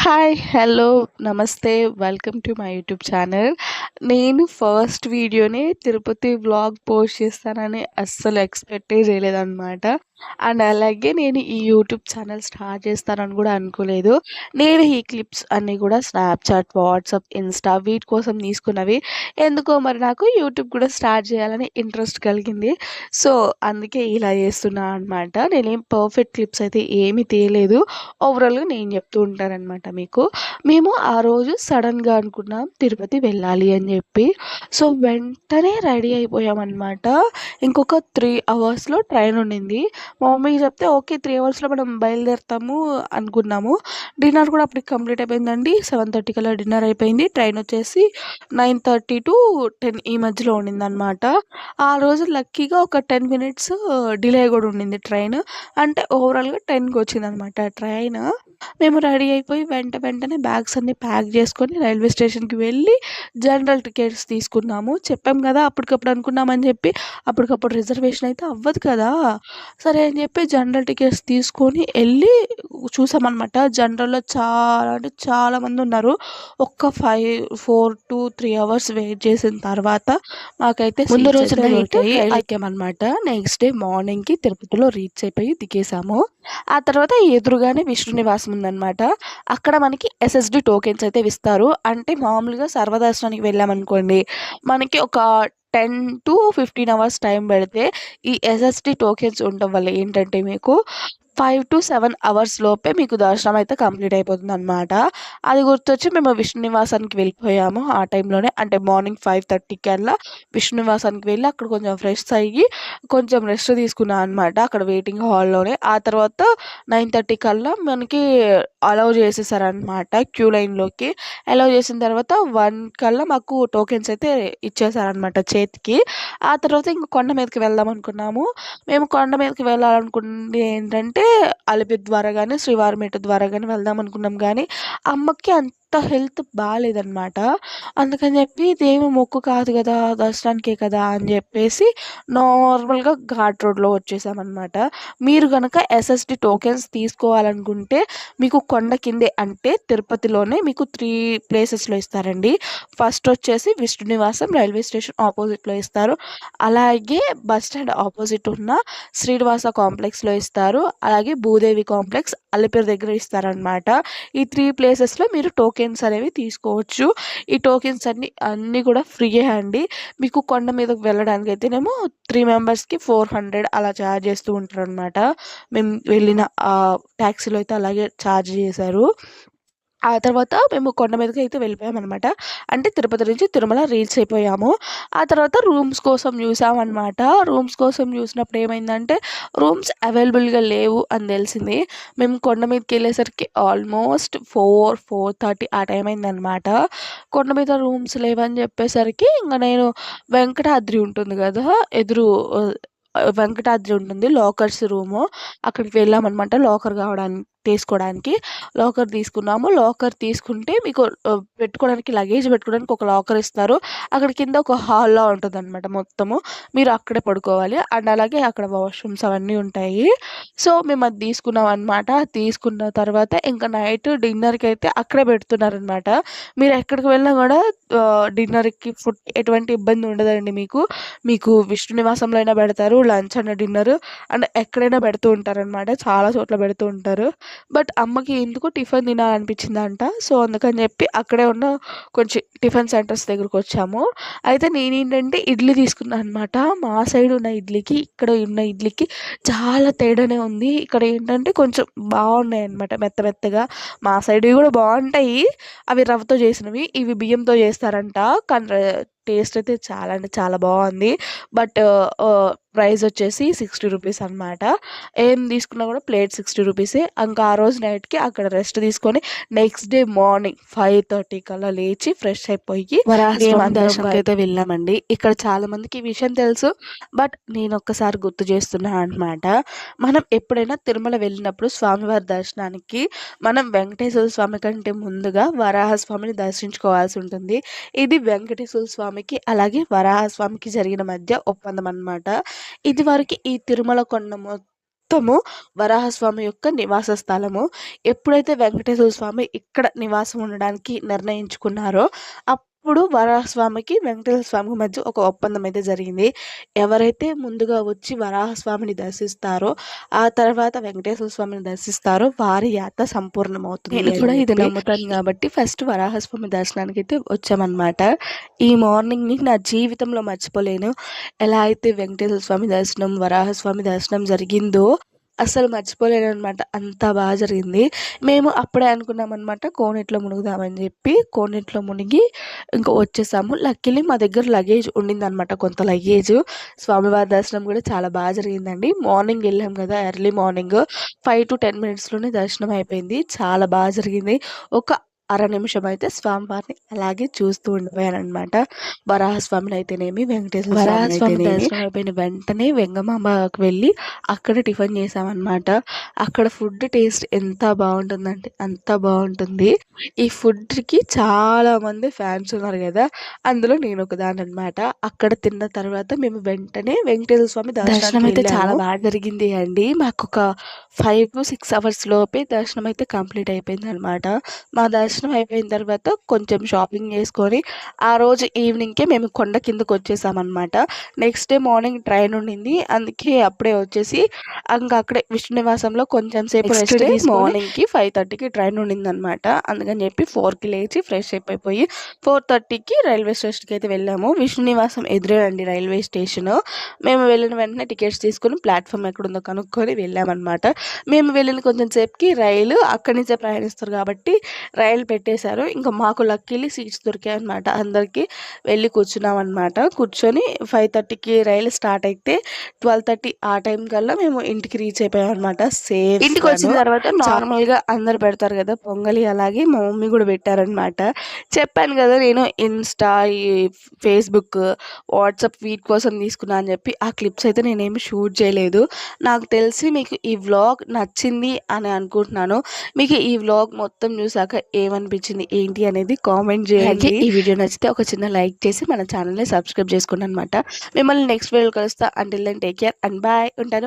Hi! Hello! నమస్తే. Welcome to my YouTube channel. నేను first వీడియోనే తిరుపతి వ్లాగ్ పోస్ట్ చేస్తానని అస్సలు ఎక్స్‌పెక్టే చేయలేదనమాట. అండ్ అలాగే నేను ఈ యూట్యూబ్ ఛానల్ స్టార్ట్ చేస్తానని కూడా అనుకోలేదు. నేను ఈ క్లిప్స్ అన్నీ కూడా స్నాప్‌చాట్, వాట్సాప్, ఇన్‌స్టా వీటి కోసం తీసుకున్నవి. ఎందుకో మరి నాకు యూట్యూబ్ కూడా స్టార్ట్ చేయాలని ఇంట్రెస్ట్ కలిగింది. సో, అందుకే ఇలా చేస్తున్నా అనమాట. నేనేం పర్ఫెక్ట్ క్లిప్స్ అయితే ఏమీ తీయలేదు. ఓవరాల్‌గా నేను చెప్తూ ఉంటాననమాట మీకు. మేము ఆ రోజు సడెన్‌గా అనుకున్నాం తిరుపతి వెళ్ళాలి అని చెప్పి. సో, వెంటనే రెడీ అయిపోయామనమాట. ఇంకొక 3 అవర్స్‌లో ట్రైన్ ఉండింది. మా మమ్మీకి చెప్తే ఓకే 3 అవర్స్‌లో మనం బయలుదేరుతాము అనుకున్నాము. డిన్నర్ కూడా అప్పటికి కంప్లీట్ అయిపోయిందండి. 7:30 కల్లా డిన్నర్ అయిపోయింది. ట్రైన్ వచ్చేసి 9:30-10 ఈ మధ్యలో ఉండిందనమాట. ఆ రోజు లక్కీగా ఒక 10 మినిట్స్ డిలే కూడా ఉండింది ట్రైన్. అంటే ఓవరాల్‌గా 10కి వచ్చిందనమాట ట్రైన్. మేము రెడీ అయిపోయి వెంటనే బ్యాగ్స్ అన్నీ ప్యాక్ చేసుకొని రైల్వే స్టేషన్‌కి వెళ్ళి జనరల్ టికెట్స్ తీసుకున్నాము. చెప్పాం కదా! అప్పటికప్పుడు అనుకున్నామని చెప్పి అప్పటికప్పుడు రిజర్వేషన్ అయితే అవ్వదు కదా! సరే అని చెప్పి జనరల్ టికెట్స్ తీసుకొని ఎళ్ళి చూసామనమాట. జనరల్‌లో చాలా అంటే చాలా మందున్నారు. ఒక్క 4-3 అవర్స్ వెయిట్ చేసిన తర్వాత మాకైతే ముందు రోజు నైట్ రైలు ఎక్కామనమాట. నెక్స్ట్ డే మార్నింగ్‌కి తిరుపతిలో రీచ్ అయిపోయి దిగేసాము. ఆ తర్వాత ఎదురుగానే విష్ణు నివాసం ఉందనమాట. అక్కడ మనకి ఎస్ఎస్‌డి టోకెన్స్ అయితే ఇస్తారు. అంటే మామూలుగా సర్వదర్శనానికి వెళ్ళామనుకోండి, మనకి ఒక 10-15 అవర్స్ టైం పెడితే, ఈ ఎస్ఎస్‌డి టోకెన్స్ ఉండడం వల్ల ఏంటంటే మీకు 5-7 అవర్స్ లోపే మీకు దర్శనం అయితే కంప్లీట్ అయిపోతుందనమాట. అది గుర్తొచ్చి మేము విష్ణు నివాసానికి వెళ్ళిపోయాము ఆ టైంలోనే. అంటే మార్నింగ్ 5:30 కల్లా విష్ణు నివాసానికి వెళ్ళి అక్కడ కొంచెం ఫ్రెష్ అయ్యి, కొంచెం రెస్ట్ తీసుకున్నా అనమాట అక్కడ వెయిటింగ్ హాల్‌లోనే. ఆ తర్వాత 9:30 కల్లా మనకి అలౌ చేసేసారనమాట క్యూ లైన్‌లోకి. అలౌ చేసిన తర్వాత 1 కల్లా మాకు టోకెన్స్ అయితే ఇచ్చేసారనమాట చేతికి. ఆ తర్వాత ఇంక కొండ మీదకి వెళ్దాం అనుకున్నాము. మేము కొండ మీదకి వెళ్ళాలనుకుంది ఏంటంటే అలిపిరి ద్వారా గాని, శ్రీవారిమెట్టు ద్వారా గాని వెళ్దాం అనుకున్నాం గానీ, అమ్మకి అంత హెల్త్ బాలేదనమాట. అందుకని చెప్పి ఇదేమి మొక్కు కాదు గదా! దర్శనానికే కదా! అని జెప్పేసి నార్మల్‌గా ఘాట్ రోడ్‌లో వచ్చేసామనమాట. మీరు గనక ఎస్ఎస్‌డి టోకెన్స్ తీసుకోవాలనుకుంటే మీకు కొండ కిందే అంటే తిరుపతిలోనే మీకు 3 ప్లేసెస్‌లో ఇస్తారండి. ఫస్ట్ వచ్చేసి విష్ణు నివాసం రైల్వే స్టేషన్ ఆపోజిట్‌లో ఇస్తారు. అలాగే బస్ స్టాండ్ ఆపోజిట్ ఉన్న శ్రీనివాస కాంప్లెక్స్‌లో ఇస్తారు. అలాగే భూదేవి కాంప్లెక్స్ అలిపిరి దగ్గర ఇస్తారనమాట. ఈ 3 ప్లేసెస్‌లో మీరు టోకెన్స్ అనేవి తీసుకోవచ్చు. ఈ టోకెన్స్ అన్నీ కూడా ఫ్రీయే అండి. మీకు కొండ మీదకి వెళ్ళడానికైతేనేమో 3 మెంబర్స్‌కి 400 అలా చార్జ్ చేస్తూ ఉంటారనమాట. మేము వెళ్ళిన టాక్సీలో అయితే అలాగే చార్జ్ చేశారు. ఆ తర్వాత మేము కొండ మీదకైతే వెళ్ళిపోయామనమాట. అంటే తిరుపతి నుంచి తిరుమల రీచ్ అయిపోయాము. ఆ తర్వాత రూమ్స్ కోసం చూసామనమాట. రూమ్స్ కోసం చూసినప్పుడు ఏమైందంటే రూమ్స్ అవైలబుల్‌గా లేవు అని తెలిసింది. మేము కొండ మీదకెళ్ళేసరికి ఆల్మోస్ట్ 4:30 ఆ టైం అయిందనమాట. కొండ మీద రూమ్స్ లేవని చెప్పేసరికి ఇంక నేను వెంకటాద్రి ఉంటుంది గదా! ఎదురు వెంకటాద్రి ఉంటుంది లాకర్స్ రూము. అక్కడికి వెళ్ళామనమాట లాకర్ తీసుకోవడానికి. లాకర్ తీసుకున్నాము. లాకర్ తీసుకుంటే మీకు పెట్టుకోవడానికి లగేజ్ పెట్టుకోవడానికి ఒక లాకర్ ఇస్తారు. అక్కడ కింద ఒక హాల్‌లా ఉంటదనమాట మొత్తము. మీరు అక్కడే పడుకోవాలి. అండ్ అలాగే అక్కడ వాష్‌రూమ్స్ అవన్నీ ఉంటాయి. సో, మేము అది తీసుకున్నామనమాట. తీసుకున్న తర్వాత ఇంక నైట్ డిన్నర్‌కైతే అక్కడే పెడుతున్నారనమాట. మీరు ఎక్కడికి వెళ్ళినా గూడా డిన్నర్‌కి ఫుడ్ ఎటువంటి ఇబ్బంది ఉండదండి మీకు. మీకు విష్ణు నివాసంలో అయినా పెడతారు. లంచ్ అండ్ డిన్నర్ అండ్ ఎక్కడైనా పెడుతూ ఉంటారనమాట. చాలా చోట్ల పెడుతూ ఉంటారు. బట్ అమ్మకి ఎందుకో టిఫిన్ తినాలనిపించిందంట. సో, అందుకని చెప్పి అక్కడే ఉన్న కొంచెం టిఫిన్ సెంటర్స్ దగ్గరకొచ్చాము. అయితే నేనేంటంటే ఇడ్లీ తీసుకున్నా అనమాట. మా సైడ్ ఉన్న ఇడ్లీకి, ఇక్కడ ఉన్న ఇడ్లీకి చాలా తేడానే ఉంది. ఇక్కడ ఏంటంటే కొంచెం బాగున్నాయన్నమాట మెత్త మెత్తగా. మా సైడ్‌వి కూడా బావుంటాయి. అవి రవ్వతో చేసినవి. ఇవి బియ్యంతో చేస్తారంట. కానీ టేస్ట్ అయితే చాలా అంటే చాలా బావుంది. బట్ ప్రైస్ వచ్చేసి 60 రూపీస్ అనమాట. ఏం తీసుకున్నా కూడా ప్లేట్ 60 రూపీసే. ఇంకా ఆ రోజు నైట్‌కి అక్కడ రెస్ట్ తీసుకొని నెక్స్ట్ డే మార్నింగ్ 5:30 కల్లా లేచి ఫ్రెష్ అయిపోయి వరాహస్వామి దర్శనంకైతే వెళ్ళామండి. ఇక్కడ చాలా మందికి ఈ విషయం తెలుసు. బట్ నేను ఒక్కసారి గుర్తు చేస్తున్నా అనమాట. మనం ఎప్పుడైనా తిరుమల వెళ్ళినప్పుడు స్వామివారి దర్శనానికి మనం వెంకటేశ్వర స్వామి కంటే ముందుగా వరాహస్వామిని దర్శించుకోవాల్సి ఉంటుంది. ఇది వెంకటేశ్వర స్వామికి అలాగే వరాహస్వామికి జరిగిన మధ్య ఒప్పందం అనమాట. ఇదివరకి ఈ తిరుమల కొండ మొత్తం మొత్తము వరాహస్వామి యొక్క నివాస స్థలము. ఎప్పుడైతే వెంకటేశ్వర స్వామి ఇక్కడ నివాసం ఉండడానికి నిర్ణయించుకున్నారో అప్పుడు వరాహస్వామికి వెంకటేశ్వర స్వామికి మధ్య ఒక ఒప్పందం అయితే జరిగింది. ఎవరైతే ముందుగా వచ్చి వరాహస్వామిని దర్శిస్తారో ఆ తర్వాత వెంకటేశ్వర స్వామిని దర్శిస్తారో వారి యాత్ర సంపూర్ణమవుతుంది. నేను కూడా ఇది నమ్ముతాను కాబట్టి ఫస్ట్ వరాహస్వామి దర్శనానికి అయితే వచ్చామన్నమాట. ఈ మార్నింగ్ని నా జీవితంలో మర్చిపోలేను. ఎలా అయితే వెంకటేశ్వర స్వామి దర్శనం, వరాహస్వామి దర్శనం జరిగిందో అస్సలు మర్చిపోలేననమాట. అంత బాగా జరిగింది. మేము అప్పుడే అనుకున్నామనమాట కోనేట్లో మునుగుదామని చెప్పి కోనేట్లో మునిగి ఇంకా వచ్చేసాము. లక్కీలీ మా దగ్గర లగేజ్ ఉండిందనమాట, కొంత లగేజ్. స్వామివారి దర్శనం కూడా చాలా బాగా జరిగిందండి. మార్నింగ్ వెళ్ళాం కదా, ఎర్లీ మార్నింగ్ 5 to 10 మినిట్స్లోనే దర్శనం అయిపోయింది. చాలా బాగా జరిగింది. ఒక అర నిమిషం అయితే స్వామివారిని అలాగే చూస్తూ ఉండిపోయానమాట. వరాహస్వామిని అయితేనేమి, వెంకటేశ్వర వరాహస్వామి దర్శనం అయిపోయిన వెంటనే వెంగమాంబకి వెళ్ళి అక్కడ టిఫిన్ చేసామన్నమాట. అక్కడ ఫుడ్ టేస్ట్ ఎంత బాగుంటుందంటే అంత బాగుంటుంది. ఈ ఫుడ్కి చాలామంది ఫ్యాన్స్ ఉన్నారు కదా, అందులో నేను ఒకదాని అనమాట. అక్కడ తిన్న తర్వాత మేము వెంటనే వెంకటేశ్వర స్వామి దర్శనం అయితే చాలా బాగా జరిగింది అండి. మాకు ఒక 5 to 6 అవర్స్ లోపే దర్శనం అయితే కంప్లీట్ అయిపోయింది అనమాట. మా దర్శనం అయిపోయిన తర్వాత కొంచెం షాపింగ్ చేసుకొని ఆ రోజు ఈవినింగ్కే మేము కొండ కిందకు వచ్చేసామన్నమాట. నెక్స్ట్ డే మార్నింగ్ ట్రైన్ ఉండింది, అందుకే అప్పుడే వచ్చేసి ఇంకా అక్కడే విష్ణు నివాసంలో కొంచెం సేపు రెస్ట్ తీసుకొని మార్నింగ్కి 5:30కి ట్రైన్ ఉండిందనమాట. అందుకని చెప్పి 4కి లేచి ఫ్రెష్ అయిపోయి 4:30కి రైల్వే స్టేషన్కి అయితే వెళ్ళాము. విష్ణు నివాసం ఎదురేనండి రైల్వే స్టేషన్. మేము వెళ్ళిన వెంటనే టికెట్స్ తీసుకొని ప్లాట్ఫామ్ ఎక్కడుందో కనుక్కొని వెళ్ళామన్నమాట. మేము వెళ్ళిన కొంచెం సేపుకి రైలు అక్కడి నుంచే ప్రయాణిస్తారు కాబట్టి రైలు పెట్టేశారు. ఇంకా మాకు లక్కీలీ సీట్స్ దొరికాయి అనమాట. అందరికీ వెళ్ళి కూర్చున్నాం అనమాట. కూర్చొని 5:30కి రైలు స్టార్ట్ అయితే 12:30 ఆ టైం కల్లా మేము ఇంటికి రీచ్ అయిపోయాం అనమాట. సేఫ్ ఇంటికి వచ్చిన తర్వాత నార్మల్గా అందరు పెడతారు కదా పొంగలి, అలాగే మా మమ్మీ కూడా పెట్టారనమాట. చెప్పాను కదా నేను ఇన్స్టా, ఈ ఫేస్బుక్, వాట్సాప్ వీటి కోసం తీసుకున్నా అని చెప్పి ఆ క్లిప్స్ అయితే నేనేమి షూట్ చేయలేదు. నాకు తెలిసి మీకు ఈ వ్లాగ్ నచ్చింది అని అనుకుంటున్నాను. మీకు ఈ వ్లాగ్ మొత్తం చూసాక ఏమనిపించింది ఏంటి అనేది కామెంట్ చేయండి. ఈ వీడియో నచ్చితే ఒక చిన్న లైక్ చేసి మన ఛానల్ని సబ్స్క్రైబ్ చేసుకోండి అనమాట. మిమ్మల్ని నెక్స్ట్ వీడియో కలుస్తా. Until then take care and bye. ఉంటాను.